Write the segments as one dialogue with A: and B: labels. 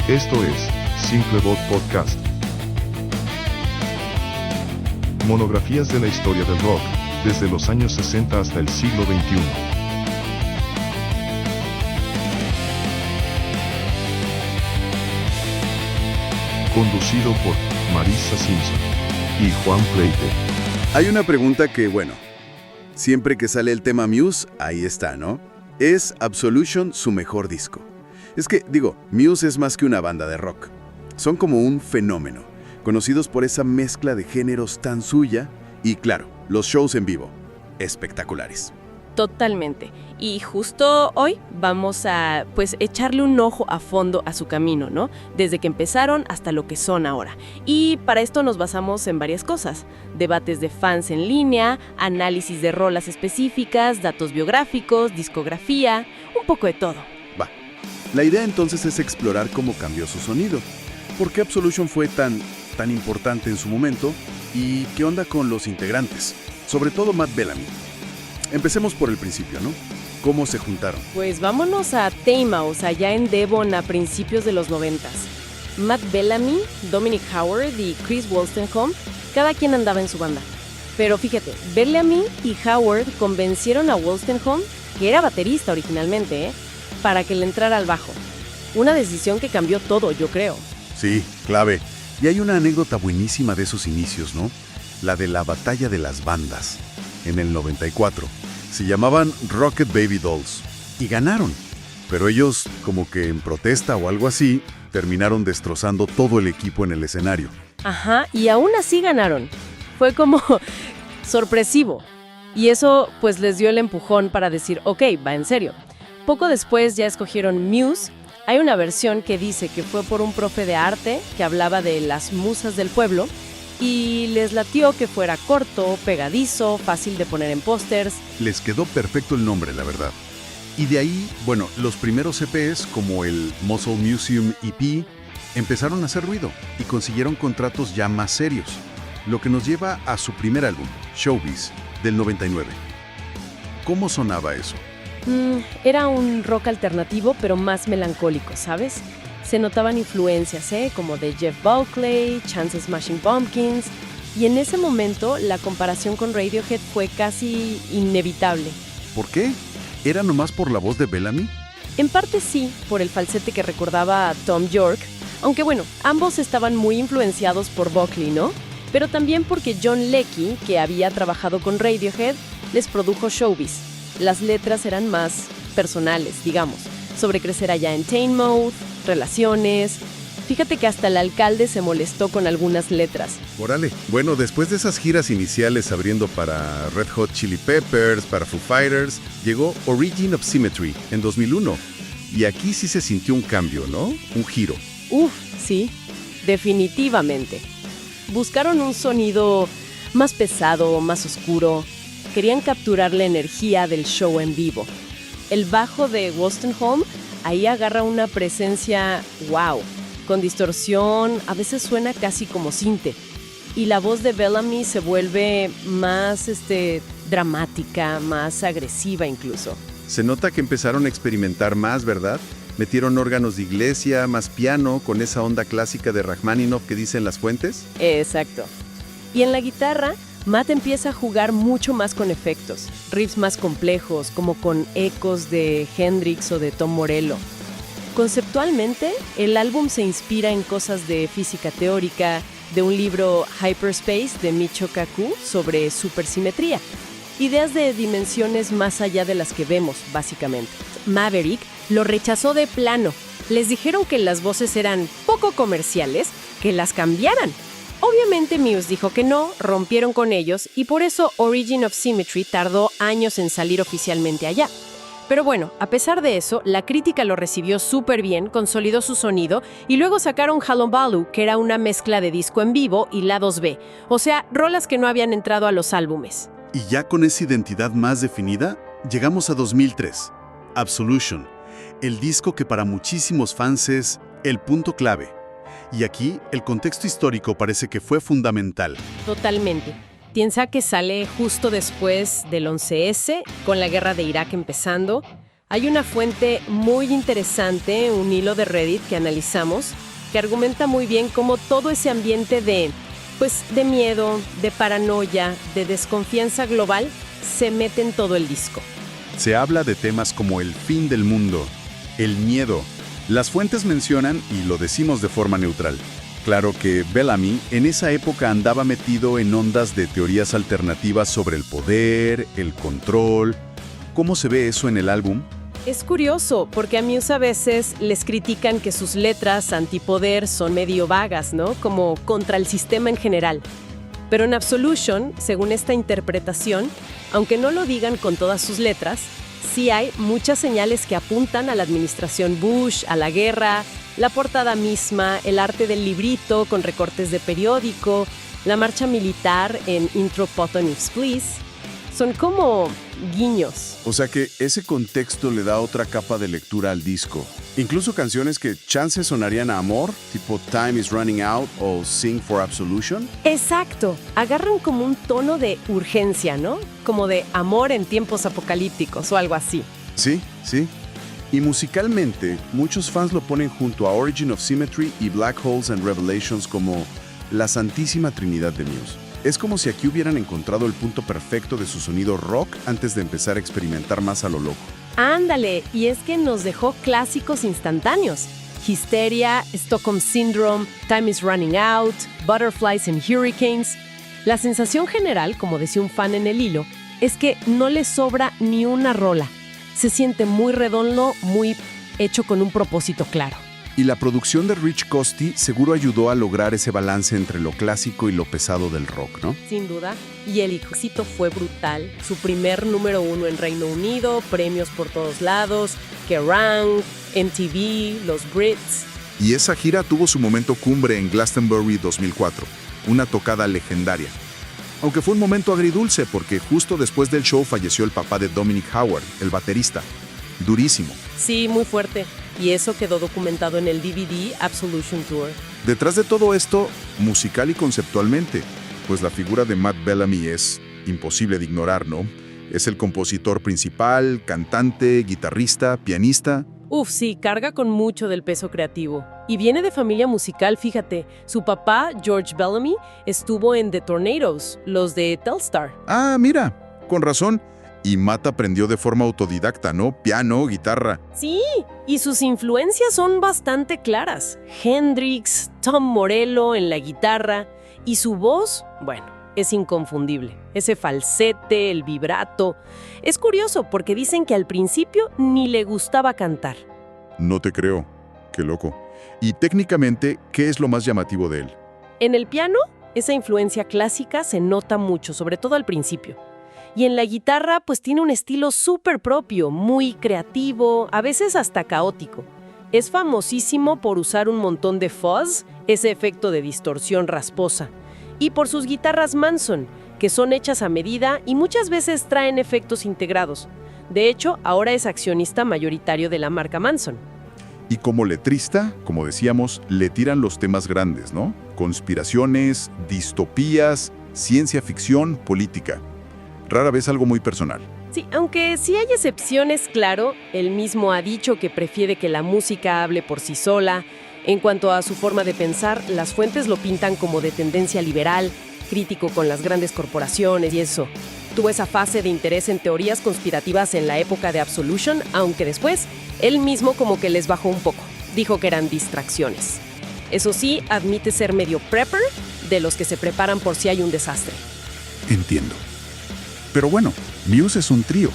A: Esto es Simplebot Podcast. Monografías de la historia del rock, desde los años 60 hasta el siglo XXI. Conducido por Marissa Simpson y Juan Pleite.
B: Hay una pregunta que, siempre que sale el tema Muse, ahí está, ¿no? ¿Es Absolution su mejor disco? Es que, Muse es más que una banda de rock. Son como un fenómeno, conocidos por esa mezcla de géneros tan suya y, claro, los shows en vivo, espectaculares.
C: Totalmente. Y justo hoy vamos a, echarle un ojo a fondo a su camino, ¿no? Desde que empezaron hasta lo que son ahora. Y para esto nos basamos en varias cosas. Debates de fans en línea, análisis de rolas específicas, datos biográficos, discografía, un poco de todo.
B: La idea entonces es explorar cómo cambió su sonido. ¿Por qué Absolution fue tan importante en su momento? ¿Y qué onda con los integrantes? Sobre todo Matt Bellamy. Empecemos por el principio, ¿no? ¿Cómo se juntaron?
C: Pues vámonos a Teimaus, allá en Devon a principios de los 90s. Matt Bellamy, Dominic Howard y Chris Wolstenholme, cada quien andaba en su banda. Pero fíjate, Bellamy y Howard convencieron a Wolstenholme, que era baterista originalmente, para que le entrara al bajo. Una decisión que cambió todo, yo creo.
B: Sí, clave. Y hay una anécdota buenísima de esos inicios, ¿no? La de la batalla de las bandas, en el 94. Se llamaban Rocket Baby Dolls. Y ganaron. Pero ellos, como que en protesta o algo así, terminaron destrozando todo el equipo en el escenario.
C: Ajá, y aún así ganaron. Fue como sorpresivo. Y eso, les dio el empujón para decir, ok, va en serio. Poco después ya escogieron Muse. Hay una versión que dice que fue por un profe de arte que hablaba de las musas del pueblo y les latió que fuera corto, pegadizo, fácil de poner en pósters.
B: Les quedó perfecto el nombre, la verdad. Y de ahí, los primeros EPs, como el Muscle Museum EP, empezaron a hacer ruido y consiguieron contratos ya más serios. Lo que nos lleva a su primer álbum, Showbiz, del 99. ¿Cómo sonaba eso?
C: Era un rock alternativo, pero más melancólico, ¿sabes? Se notaban influencias, como de Jeff Buckley, Chance Smashing Pumpkins, y en ese momento la comparación con Radiohead fue casi inevitable.
B: ¿Por qué? ¿Era nomás por la voz de Bellamy?
C: En parte sí, por el falsete que recordaba a Tom York, aunque ambos estaban muy influenciados por Buckley, ¿no? Pero también porque John Leckie, que había trabajado con Radiohead, les produjo Showbiz. Las letras eran más personales, sobre crecer allá en Teignmouth, relaciones. Fíjate que hasta el alcalde se molestó con algunas letras.
B: Órale. Después de esas giras iniciales abriendo para Red Hot Chili Peppers, para Foo Fighters, llegó Origin of Symmetry en 2001. Y aquí sí se sintió un cambio, ¿no? Un giro.
C: Sí, definitivamente. Buscaron un sonido más pesado, más oscuro. Querían capturar la energía del show en vivo. El bajo de Wolstenholme ahí agarra una presencia wow, con distorsión, a veces suena casi como sinte. Y la voz de Bellamy se vuelve más dramática, más agresiva incluso.
B: Se nota que empezaron a experimentar más, ¿verdad? Metieron órganos de iglesia, más piano, con esa onda clásica de Rachmaninoff que dicen las fuentes.
C: Exacto. Y en la guitarra, Matt empieza a jugar mucho más con efectos, riffs más complejos, como con ecos de Hendrix o de Tom Morello. Conceptualmente, el álbum se inspira en cosas de física teórica, de un libro Hyperspace de Michio Kaku sobre supersimetría. Ideas de dimensiones más allá de las que vemos, básicamente. Maverick lo rechazó de plano. Les dijeron que las voces eran poco comerciales, que las cambiaran. Obviamente Muse dijo que no, rompieron con ellos y por eso Origin of Symmetry tardó años en salir oficialmente allá. Pero a pesar de eso, la crítica lo recibió súper bien, consolidó su sonido y luego sacaron Halombalu, que era una mezcla de disco en vivo y lados B, o sea, rolas que no habían entrado a los álbumes.
B: Y ya con esa identidad más definida, llegamos a 2003, Absolution, el disco que para muchísimos fans es el punto clave. Y aquí, el contexto histórico parece que fue fundamental.
C: Totalmente. Piensa que sale justo después del 11S, con la guerra de Irak empezando. Hay una fuente muy interesante, un hilo de Reddit que analizamos, que argumenta muy bien cómo todo ese ambiente de miedo, de paranoia, de desconfianza global, se mete en todo el disco.
B: Se habla de temas como el fin del mundo, el miedo. Las fuentes mencionan, y lo decimos de forma neutral, claro que Bellamy en esa época andaba metido en ondas de teorías alternativas sobre el poder, el control. ¿Cómo se ve eso en el álbum?
C: Es curioso, porque a Muse a veces les critican que sus letras antipoder son medio vagas, ¿no? Como contra el sistema en general. Pero en Absolution, según esta interpretación, aunque no lo digan con todas sus letras, sí hay muchas señales que apuntan a la administración Bush, a la guerra, la portada misma, el arte del librito con recortes de periódico, la marcha militar en Intro Button If Please. Son como guiños.
B: O sea que ese contexto le da otra capa de lectura al disco. Incluso canciones que chances sonarían a amor, tipo Time is Running Out o Sing for Absolution.
C: Exacto. Agarran como un tono de urgencia, ¿no? Como de amor en tiempos apocalípticos o algo así.
B: Sí, sí. Y musicalmente, muchos fans lo ponen junto a Origin of Symmetry y Black Holes and Revelations como la santísima trinidad de Muse. Es como si aquí hubieran encontrado el punto perfecto de su sonido rock antes de empezar a experimentar más a lo loco.
C: Ándale, y es que nos dejó clásicos instantáneos. Hysteria, Stockholm Syndrome, Time is Running Out, Butterflies and Hurricanes. La sensación general, como decía un fan en el hilo, es que no le sobra ni una rola. Se siente muy redondo, muy hecho con un propósito claro.
B: Y la producción de Rich Costey seguro ayudó a lograr ese balance entre lo clásico y lo pesado del rock, ¿no?
C: Sin duda. Y el éxito fue brutal. Su primer número 1 en Reino Unido, premios por todos lados, Kerrang, MTV, los Brits.
D: Y esa gira tuvo su momento cumbre en Glastonbury 2004, una tocada legendaria. Aunque fue un momento agridulce porque justo después del show falleció el papá de Dominic Howard, el baterista. Durísimo.
C: Sí, muy fuerte. Y eso quedó documentado en el DVD Absolution Tour.
D: Detrás de todo esto, musical y conceptualmente, pues la figura de Matt Bellamy es imposible de ignorar, ¿no? Es el compositor principal, cantante, guitarrista, pianista.
C: Sí, carga con mucho del peso creativo. Y viene de familia musical, fíjate. Su papá, George Bellamy, estuvo en The Tornadoes, los de Telstar.
D: Ah, mira, con razón. Y Matt aprendió de forma autodidacta, ¿no? Piano, guitarra.
C: Sí, y sus influencias son bastante claras. Hendrix, Tom Morello en la guitarra. Y su voz, bueno, es inconfundible. Ese falsete, el vibrato. Es curioso porque dicen que al principio ni le gustaba cantar.
D: No te creo. Qué loco. Y técnicamente, ¿qué es lo más llamativo de él?
C: En el piano, esa influencia clásica se nota mucho, sobre todo al principio. Y en la guitarra, pues tiene un estilo súper propio, muy creativo, a veces hasta caótico. Es famosísimo por usar un montón de fuzz, ese efecto de distorsión rasposa, y por sus guitarras Manson, que son hechas a medida y muchas veces traen efectos integrados. De hecho, ahora es accionista mayoritario de la marca Manson.
D: Y como letrista, como decíamos, le tiran los temas grandes, ¿no? Conspiraciones, distopías, ciencia ficción, política. Rara vez algo muy personal.
C: Sí, aunque sí hay excepciones, claro. Él mismo ha dicho que prefiere que la música hable por sí sola. En cuanto a su forma de pensar, las fuentes lo pintan como de tendencia liberal, crítico con las grandes corporaciones y eso. Tuvo esa fase de interés en teorías conspirativas en la época de Absolution, aunque después, él mismo como que les bajó un poco. Dijo que eran distracciones. Eso sí, admite ser medio prepper, de los que se preparan por si hay un desastre.
D: Entiendo. Pero bueno, Muse es un trío.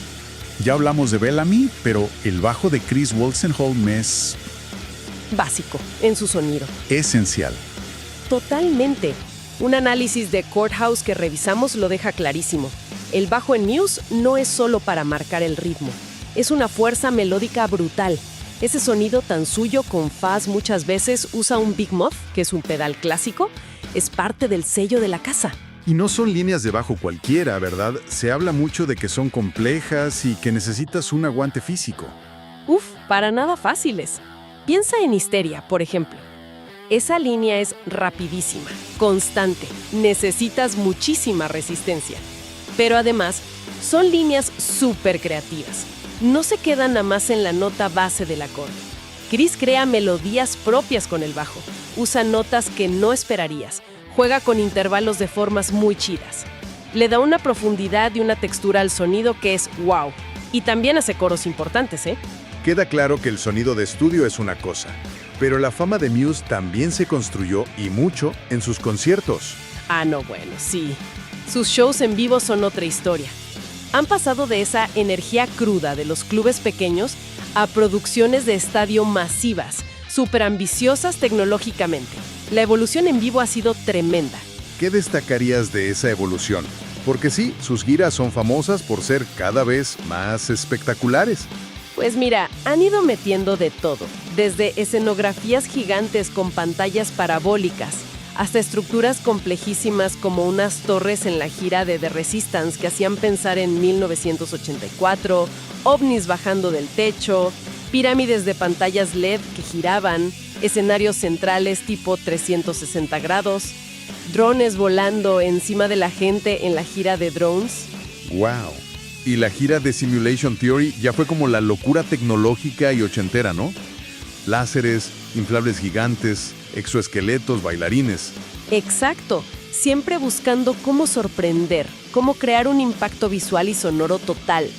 D: Ya hablamos de Bellamy, pero el bajo de Chris Wolstenholme es
C: Básico, en su sonido.
D: esencial.
C: Totalmente. Un análisis de Courthouse que revisamos lo deja clarísimo. El bajo en Muse no es solo para marcar el ritmo. Es una fuerza melódica brutal. Ese sonido tan suyo con fuzz muchas veces usa un Big Muff, que es un pedal clásico, es parte del sello de la casa.
B: Y no son líneas de bajo cualquiera, ¿verdad? Se habla mucho de que son complejas y que necesitas un aguante físico.
C: Para nada fáciles. Piensa en Hysteria, por ejemplo. Esa línea es rapidísima, constante. Necesitas muchísima resistencia. Pero además, son líneas súper creativas. No se queda nada más en la nota base del acorde. Chris crea melodías propias con el bajo, usa notas que no esperarías, juega con intervalos de formas muy chidas. Le da una profundidad y una textura al sonido que es wow. Y también hace coros importantes, ¿eh?
E: Queda claro que el sonido de estudio es una cosa, pero la fama de Muse también se construyó, y mucho, en sus conciertos.
C: Ah, no, bueno, sí. Sus shows en vivo son otra historia. Han pasado de esa energía cruda de los clubes pequeños a producciones de estadio masivas, súper ambiciosas tecnológicamente. La evolución en vivo ha sido tremenda.
E: ¿Qué destacarías de esa evolución? Porque sí, sus giras son famosas por ser cada vez más espectaculares.
C: Pues mira, han ido metiendo de todo, desde escenografías gigantes con pantallas parabólicas, hasta estructuras complejísimas como unas torres en la gira de The Resistance que hacían pensar en 1984, ovnis bajando del techo, pirámides de pantallas LED que giraban, escenarios centrales tipo 360 grados, drones volando encima de la gente en la gira de Drones.
E: ¡Wow! Y la gira de Simulation Theory ya fue como la locura tecnológica y ochentera, ¿no? Láseres, inflables gigantes, exoesqueletos, bailarines.
C: Exacto, siempre buscando cómo sorprender, cómo crear un impacto visual y sonoro total.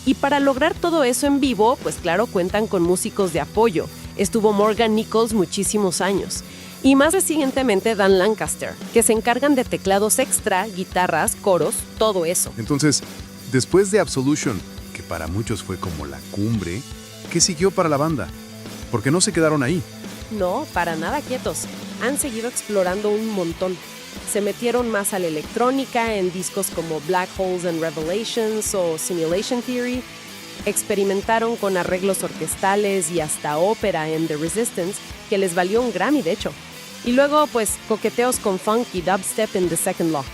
C: Y para lograr todo eso en vivo, pues claro, cuentan con músicos de apoyo. Estuvo Morgan Nichols muchísimos años. Y más recientemente Dan Lancaster, que se encargan de teclados extra, guitarras, coros, todo eso.
E: Entonces, después de Absolution, que para muchos fue como la cumbre, ¿qué siguió para la banda? Porque no se quedaron ahí.
C: No, para nada quietos. Han seguido explorando un montón. Se metieron más a la electrónica en discos como Black Holes and Revelations o Simulation Theory. Experimentaron con arreglos orquestales y hasta ópera en The Resistance, que les valió un Grammy, de hecho. Y luego, pues, coqueteos con funk y dubstep en The Second Law.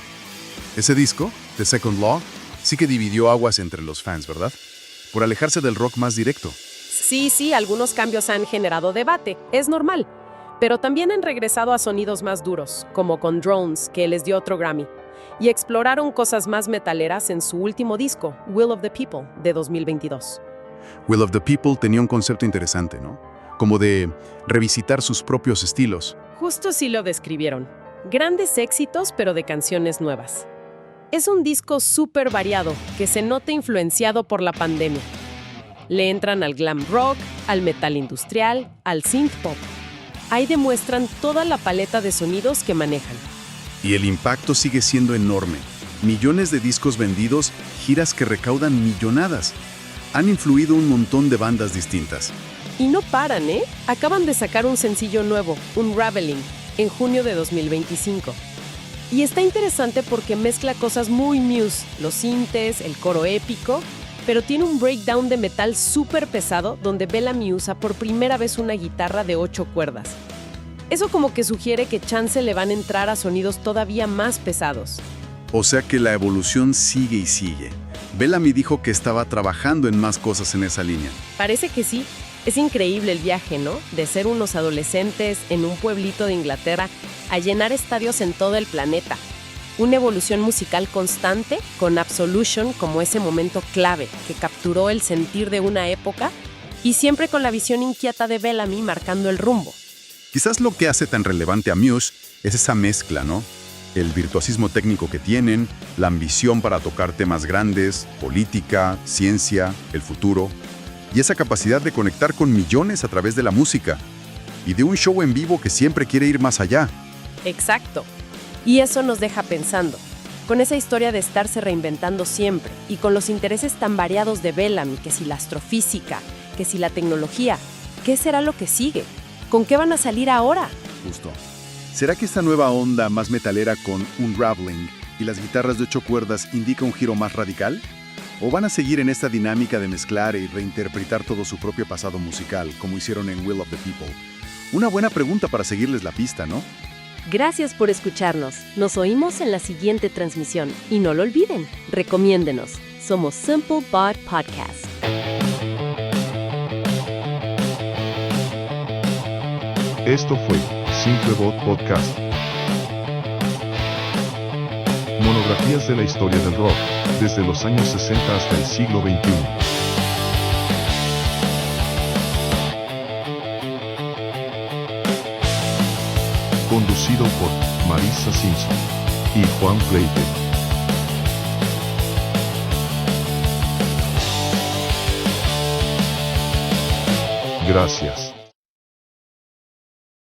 E: Ese disco, The Second Law, sí que dividió aguas entre los fans, ¿verdad? Por alejarse del rock más directo.
C: Sí, algunos cambios han generado debate, es normal. Pero también han regresado a sonidos más duros, como con Drones, que les dio otro Grammy. Y exploraron cosas más metaleras en su último disco, Will of the People, de 2022.
E: Will of the People tenía un concepto interesante, ¿no? Como de revisitar sus propios estilos.
C: Justo así lo describieron. Grandes éxitos, pero de canciones nuevas. Es un disco súper variado, que se nota influenciado por la pandemia. Le entran al glam rock, al metal industrial, al synth pop. Ahí demuestran toda la paleta de sonidos que manejan.
E: Y el impacto sigue siendo enorme. Millones de discos vendidos, giras que recaudan millonadas. Han influido un montón de bandas distintas.
C: Y no paran, ¿eh? Acaban de sacar un sencillo nuevo, Unraveling, en junio de 2025. Y está interesante porque mezcla cosas muy Muse, los sintes, el coro épico, pero tiene un breakdown de metal súper pesado donde Bellamy usa por primera vez una guitarra de 8 cuerdas. Eso como que sugiere que chance le van a entrar a sonidos todavía más pesados.
E: O sea que la evolución sigue y sigue. Bellamy dijo que estaba trabajando en más cosas en esa línea.
C: Parece que sí. Es increíble el viaje, ¿no? De ser unos adolescentes en un pueblito de Inglaterra a llenar estadios en todo el planeta. Una evolución musical constante, con Absolution como ese momento clave que capturó el sentir de una época y siempre con la visión inquieta de Bellamy marcando el rumbo.
E: Quizás lo que hace tan relevante a Muse es esa mezcla, ¿no? El virtuosismo técnico que tienen, la ambición para tocar temas grandes, política, ciencia, el futuro, y esa capacidad de conectar con millones a través de la música, y de un show en vivo que siempre quiere ir más allá.
C: Exacto. Y eso nos deja pensando, con esa historia de estarse reinventando siempre, y con los intereses tan variados de Bellamy, que si la astrofísica, que si la tecnología, ¿qué será lo que sigue? ¿Con qué van a salir ahora?
E: Justo. ¿Será que esta nueva onda más metalera con Unraveling y las guitarras de 8 cuerdas indica un giro más radical? ¿O van a seguir en esta dinámica de mezclar y reinterpretar todo su propio pasado musical, como hicieron en Will of the People? Una buena pregunta para seguirles la pista, ¿no?
C: Gracias por escucharnos. Nos oímos en la siguiente transmisión. Y no lo olviden, recomiéndenos. Somos Simple Bot Podcast.
A: Esto fue Simplebot Podcast. Monografías de la historia del rock, desde los años 60 hasta el siglo XXI. conducido por Marisa Simpson y Juan Pleite. Gracias.